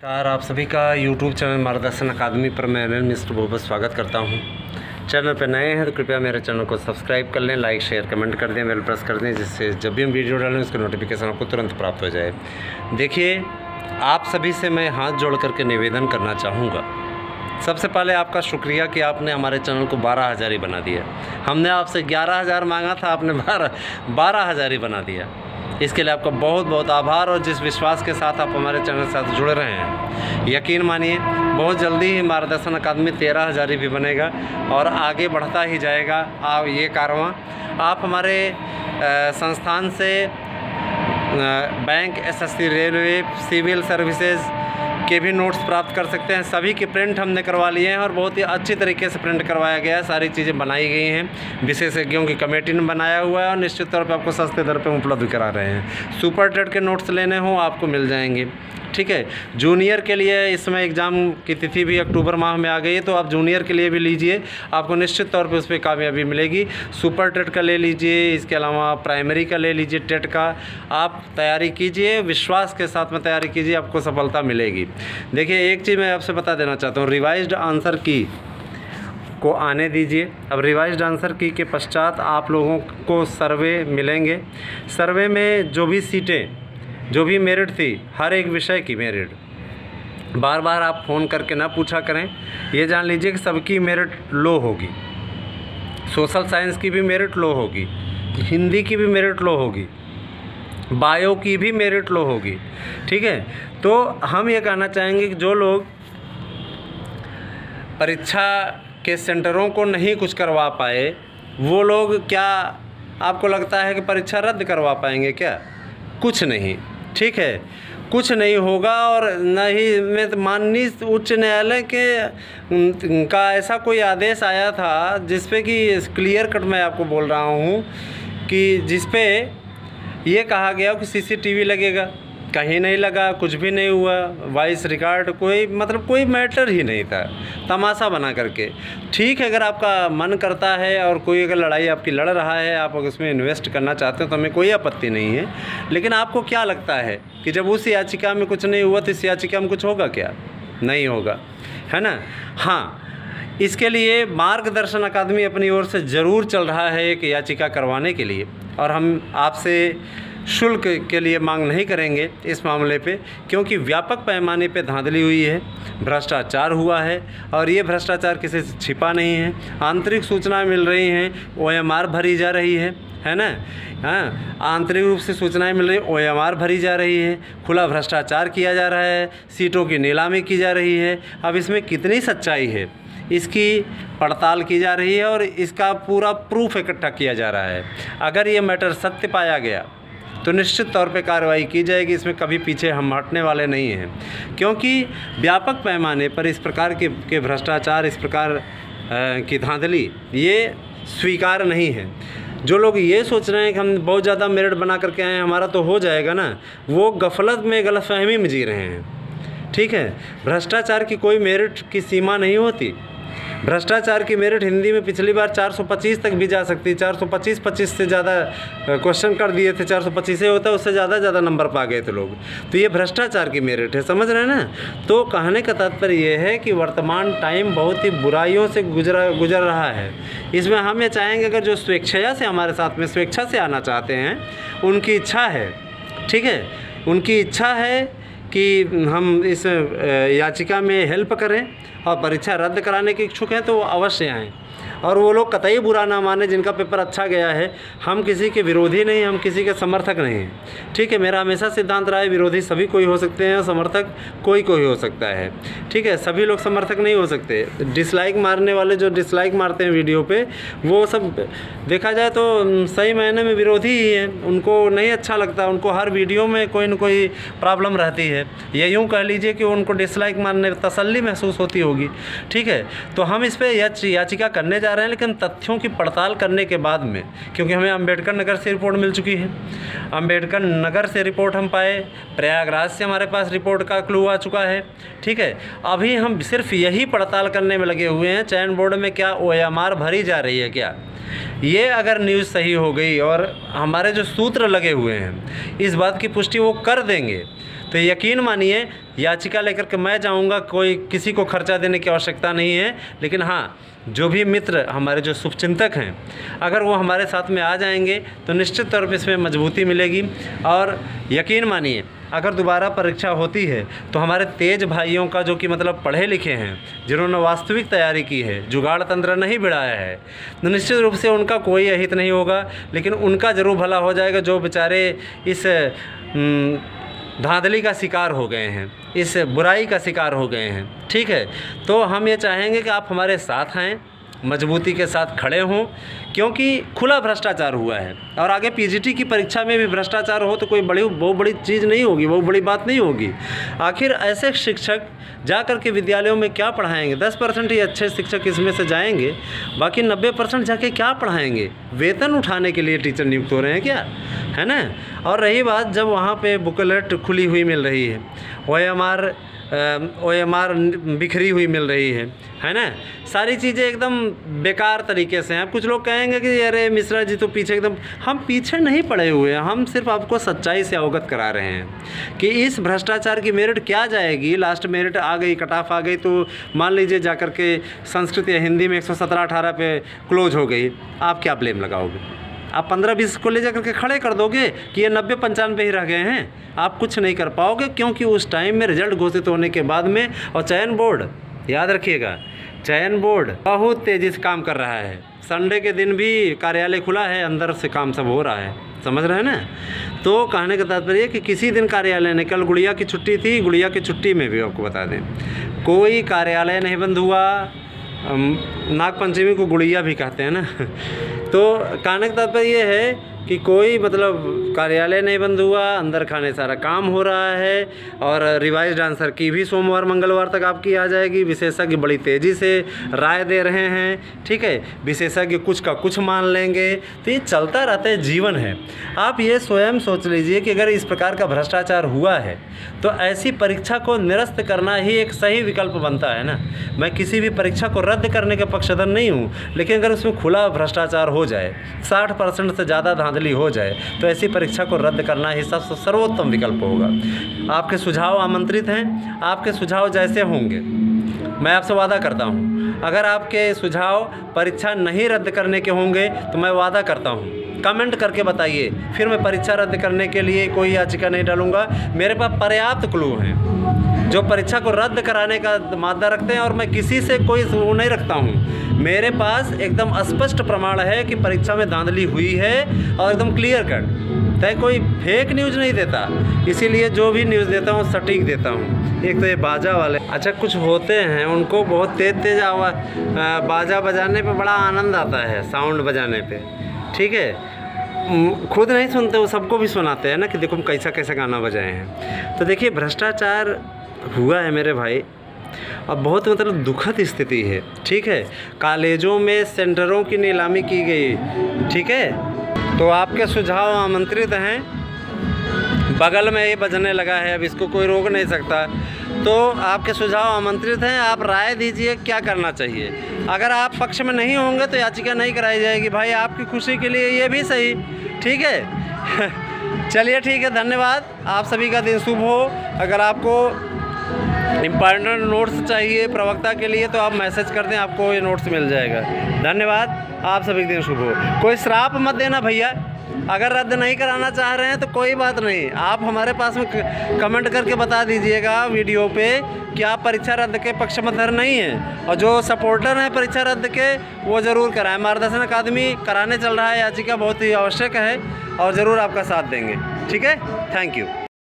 नमस्कार, आप सभी का YouTube चैनल मार्गदर्शन अकादमी पर मैं मिस्टर भूपत स्वागत करता हूं। चैनल पर नए हैं तो कृपया मेरे चैनल को सब्सक्राइब कर लें, लाइक शेयर कमेंट कर दें, बेल प्रेस कर दें, जिससे जब भी हम वीडियो डालें उसका नोटिफिकेशन आपको तुरंत प्राप्त हो जाए। देखिए, आप सभी से मैं हाथ जोड़ करके निवेदन करना चाहूँगा। सबसे पहले आपका शुक्रिया कि आपने हमारे चैनल को 12,000 ही बना दिया। हमने आपसे 11,000 मांगा था, आपने 12,000 ही बना दिया। इसके लिए आपका बहुत बहुत आभार। और जिस विश्वास के साथ आप हमारे चैनल के साथ जुड़ रहे हैं, यकीन मानिए बहुत जल्दी ही मार्गदर्शन अकादमी 13,000 भी बनेगा और आगे बढ़ता ही जाएगा। आप ये कारवां आप हमारे संस्थान से bank, SSC, railway, civil services के भी नोट्स प्राप्त कर सकते हैं। सभी के प्रिंट हमने करवा लिए हैं और बहुत ही अच्छी तरीके से प्रिंट करवाया गया है। सारी चीज़ें बनाई गई हैं, विशेषज्ञों की कमेटी ने बनाया हुआ है और निश्चित तौर पे आपको सस्ते दर पे उपलब्ध करा रहे हैं। सुपर टेट के नोट्स लेने हों आपको मिल जाएंगे, ठीक है। जूनियर के लिए इस समय एग्ज़ाम की तिथि भी अक्टूबर माह में आ गई है, तो आप जूनियर के लिए भी लीजिए, आपको निश्चित तौर पे उस पर कामयाबी मिलेगी। सुपर टेट का ले लीजिए, इसके अलावा प्राइमरी का ले लीजिए, टेट का आप तैयारी कीजिए, विश्वास के साथ में तैयारी कीजिए, आपको सफलता मिलेगी। देखिए, एक चीज़ मैं आपसे बता देना चाहता हूँ, रिवाइज्ड आंसर की को आने दीजिए। अब रिवाइज्ड आंसर की के पश्चात आप लोगों को सर्वे मिलेंगे। सर्वे में जो भी सीटें, जो भी मेरिट थी, हर एक विषय की मेरिट, बार बार आप फ़ोन करके ना पूछा करें। ये जान लीजिए कि सबकी मेरिट लो होगी। सोशल साइंस की भी मेरिट लो होगी, हिंदी की भी मेरिट लो होगी, बायो की भी मेरिट लो होगी, ठीक है। तो हम ये कहना चाहेंगे कि जो लोग परीक्षा के सेंटरों को नहीं कुछ करवा पाए, वो लोग क्या आपको लगता है कि परीक्षा रद्द करवा पाएंगे क्या? कुछ नहीं, ठीक है, कुछ नहीं होगा। और न ही में माननीय उच्च न्यायालय के का ऐसा कोई आदेश आया था जिस पे कि क्लियर कट मैं आपको बोल रहा हूँ कि जिस पे ये कहा गया कि सीसीटीवी लगेगा, कहीं नहीं लगा, कुछ भी नहीं हुआ, वॉइस रिकॉर्ड कोई मतलब कोई मैटर ही नहीं था, तमाशा बना करके। ठीक है, अगर आपका मन करता है और कोई अगर लड़ाई आपकी लड़ रहा है, आप उसमें इन्वेस्ट करना चाहते हो तो हमें कोई आपत्ति नहीं है। लेकिन आपको क्या लगता है कि जब उस याचिका में कुछ नहीं हुआ तो इस याचिका में कुछ होगा क्या? नहीं होगा, है ना। हाँ, इसके लिए मार्गदर्शन अकादमी अपनी ओर से ज़रूर चल रहा है एक याचिका करवाने के लिए, और हम आपसे शुल्क के लिए मांग नहीं करेंगे इस मामले पे, क्योंकि व्यापक पैमाने पे धांधली हुई है, भ्रष्टाचार हुआ है और ये भ्रष्टाचार किसी से छिपा नहीं है। आंतरिक सूचनाएं मिल रही हैं, OMR भरी जा रही है ना। हाँ, आंतरिक रूप से सूचनाएं मिल रही, OMR भरी जा रही है, खुला भ्रष्टाचार किया जा रहा है, सीटों की नीलामी की जा रही है। अब इसमें कितनी सच्चाई है इसकी पड़ताल की जा रही है और इसका पूरा प्रूफ इकट्ठा किया जा रहा है। अगर ये मैटर सत्य पाया गया तो निश्चित तौर पे कार्रवाई की जाएगी। इसमें कभी पीछे हम हटने वाले नहीं हैं, क्योंकि व्यापक पैमाने पर इस प्रकार के भ्रष्टाचार, इस प्रकार की धांधली ये स्वीकार नहीं है। जो लोग ये सोच रहे हैं कि हम बहुत ज़्यादा मेरिट बना करके आए हैं, हमारा तो हो जाएगा ना, वो गफलत में, गलतफहमी में जी रहे हैं, ठीक है। भ्रष्टाचार की कोई मेरिट की सीमा नहीं होती। भ्रष्टाचार की मेरिट हिंदी में पिछली बार 425 तक भी जा सकती है। 425 से ज़्यादा क्वेश्चन कर दिए थे, 425 ही होता है, उससे ज़्यादा नंबर पा गए थे लोग। तो ये भ्रष्टाचार की मेरिट है, समझ रहे हैं ना। तो कहने का तात्पर्य ये है कि वर्तमान टाइम बहुत ही बुराइयों से गुजर रहा है। इसमें हम ये चाहेंगे अगर जो स्वेच्छा से हमारे साथ में स्वेच्छा से आना चाहते हैं, उनकी इच्छा है, ठीक है, उनकी इच्छा है कि हम इस याचिका में हेल्प करें और परीक्षा रद्द कराने के इच्छुक हैं तो वो अवश्य आएँ। और वो लोग कतई बुरा ना माने जिनका पेपर अच्छा गया है। हम किसी के विरोधी नहीं, हम किसी के समर्थक नहीं हैं, ठीक है। मेरा हमेशा सिद्धांत रहा है, विरोधी सभी कोई हो सकते हैं और समर्थक कोई हो सकता है, ठीक है। सभी लोग समर्थक नहीं हो सकते। डिसलाइक मारने वाले जो डिसलाइक मारते हैं वीडियो पे, वो सब देखा जाए तो सही मायने में विरोधी ही हैं। उनको नहीं अच्छा लगता, उनको हर वीडियो में कोई न कोई प्रॉब्लम रहती है, या यूँ कह लीजिए कि उनको डिसलाइक मारने में तसल्ली महसूस होती होगी, ठीक है। तो हम इस पर याचिका करने जा रहे हैं, लेकिन तथ्यों की पड़ताल करने के बाद में, क्योंकि हमें अंबेडकर नगर से रिपोर्ट मिल चुकी है। अंबेडकर नगर से रिपोर्ट हम पाए, प्रयागराज से हमारे पास रिपोर्ट का क्लू आ चुका है, ठीक है। अभी हम सिर्फ यही पड़ताल करने में लगे हुए हैं, चयन बोर्ड में क्या OMR भरी जा रही है क्या। ये अगर न्यूज़ सही हो गई और हमारे जो सूत्र लगे हुए हैं इस बात की पुष्टि वो कर देंगे, तो यकीन मानिए याचिका लेकर के मैं जाऊंगा, कोई किसी को खर्चा देने की आवश्यकता नहीं है। लेकिन हाँ, जो भी मित्र हमारे जो शुभचिंतक हैं, अगर वो हमारे साथ में आ जाएंगे तो निश्चित तौर पर इसमें मजबूती मिलेगी। और यकीन मानिए अगर दोबारा परीक्षा होती है तो हमारे तेज भाइयों का, जो कि मतलब पढ़े लिखे हैं, जिन्होंने वास्तविक तैयारी की है, जुगाड़ तंत्र नहीं बिड़ाया है, तो निश्चित रूप से उनका कोई अहित नहीं होगा, लेकिन उनका ज़रूर भला हो जाएगा जो बेचारे इस धांधली का शिकार हो गए हैं, इस बुराई का शिकार हो गए हैं। ठीक है, तो हम ये चाहेंगे कि आप हमारे साथ आएँ, मजबूती के साथ खड़े हों, क्योंकि खुला भ्रष्टाचार हुआ है। और आगे पीजीटी की परीक्षा में भी भ्रष्टाचार हो तो कोई बहुत बड़ी चीज़ नहीं होगी, बहुत बड़ी बात नहीं होगी। आखिर ऐसे शिक्षक जा कर के विद्यालयों में क्या पढ़ाएंगे? 10% ही अच्छे शिक्षक इसमें से जाएंगे, बाकी 90% जाके क्या पढ़ाएंगे? वेतन उठाने के लिए टीचर नियुक्त हो रहे हैं क्या, है ना? और रही बात, जब वहाँ पे बुकलेट खुली हुई मिल रही है, OMR बिखरी हुई मिल रही है ना, सारी चीज़ें एकदम बेकार तरीके से हैं। अब कुछ लोग कहेंगे कि अरे मिश्रा जी तो पीछे, एकदम हम पीछे नहीं पड़े हुए हैं, हम सिर्फ आपको सच्चाई से अवगत करा रहे हैं कि इस भ्रष्टाचार की मेरिट क्या जाएगी। लास्ट मेरिट आ गई, कट ऑफ आ गई, तो मान लीजिए जाकर के संस्कृत या हिंदी में 117-18 पे क्लोज हो गई, आप क्या ब्लेम लगाओगे? आप 15-20 को ले जा करके खड़े कर दोगे कि ये 90-95 ही रह गए हैं? आप कुछ नहीं कर पाओगे, क्योंकि उस टाइम में रिजल्ट घोषित होने के बाद में, और चयन बोर्ड, याद रखिएगा, चयन बोर्ड बहुत तेज़ी से काम कर रहा है। संडे के दिन भी कार्यालय खुला है, अंदर से काम सब हो रहा है, समझ रहे हैं ना? तो कहने का तात्पर्य कि किसी दिन कार्यालय ने, कल गुड़िया की छुट्टी थी, गुड़िया की छुट्टी में भी आपको बता दें कोई कार्यालय नहीं बंद हुआ। नागपंचमी को गुड़िया भी कहते हैं ना। तो कहने का तात्पर्य ये है कि कोई मतलब कार्यालय नहीं बंद हुआ, अंदर खाने सारा काम हो रहा है। और रिवाइज्ड आंसर की भी सोमवार मंगलवार तक आपकी आ जाएगी। विशेषज्ञ बड़ी तेज़ी से राय दे रहे हैं, ठीक है, विशेषज्ञ कुछ का कुछ मान लेंगे। तो ये चलता रहता है, जीवन है। आप ये स्वयं सोच लीजिए कि अगर इस प्रकार का भ्रष्टाचार हुआ है तो ऐसी परीक्षा को निरस्त करना ही एक सही विकल्प बनता है ना। मैं किसी भी परीक्षा को रद्द करने के पक्षधर नहीं हूँ, लेकिन अगर उसमें खुला भ्रष्टाचार हो जाए, 60% से ज़्यादा धांधली हो जाए, तो ऐसी परीक्षा को रद्द करना ही सबसे सर्वोत्तम विकल्प होगा। आपके सुझाव आमंत्रित हैं। आपके सुझाव जैसे होंगे, मैं आपसे वादा करता हूँ, अगर आपके सुझाव परीक्षा नहीं रद्द करने के होंगे तो मैं वादा करता हूँ कमेंट करके बताइए, फिर मैं परीक्षा रद्द करने के लिए कोई याचिका नहीं डालूंगा। मेरे पास पर्याप्त क्लू हैं जो परीक्षा को रद्द कराने का मादा रखते हैं, और मैं किसी से कोई वो नहीं रखता हूँ। मेरे पास एकदम स्पष्ट प्रमाण है कि परीक्षा में धांधली हुई है, और एकदम क्लियर कट, तय कोई फेक न्यूज़ नहीं देता। इसीलिए जो भी न्यूज़ देता हूँ सटीक देता हूँ। एक तो ये बाजा वाले, अच्छा कुछ होते हैं उनको बहुत तेज़ आवाज़ बाजा बजाने पे बड़ा आनंद आता है, साउंड बजाने पे, ठीक है। खुद नहीं सुनते, वो सबको भी सुनाते हैं ना कि देखो हम कैसा कैसा गाना बजाए हैं। तो देखिए भ्रष्टाचार हुआ है मेरे भाई, अब बहुत मतलब दुखद स्थिति है, ठीक है। कॉलेजों में सेंटरों की नीलामी की गई, ठीक है। तो आपके सुझाव आमंत्रित हैं। बगल में ये बजने लगा है, अब इसको कोई रोक नहीं सकता। तो आपके सुझाव आमंत्रित हैं, आप राय दीजिए क्या करना चाहिए। अगर आप पक्ष में नहीं होंगे तो याचिका नहीं कराई जाएगी भाई, आपकी खुशी के लिए ये भी सही, ठीक है। चलिए ठीक है, धन्यवाद। आप सभी का दिन शुभ हो। अगर आपको इम्पॉर्टेंट नोट्स चाहिए प्रवक्ता के लिए तो आप मैसेज कर दें, आपको ये नोट्स मिल जाएगा। धन्यवाद, आप सभी का दिन शुभ हो। कोई श्राप मत देना भैया, अगर रद्द नहीं कराना चाह रहे हैं तो कोई बात नहीं, आप हमारे पास में कमेंट करके बता दीजिएगा वीडियो पे कि आप परीक्षा रद्द के पक्षधर नहीं हैं, और जो सपोर्टर हैं परीक्षा रद्द के वो ज़रूर कराएं। मार्गदर्शन अकादमी कराने चल रहा है याचिका, बहुत ही आवश्यक है, और ज़रूर आपका साथ देंगे, ठीक है। Thank you.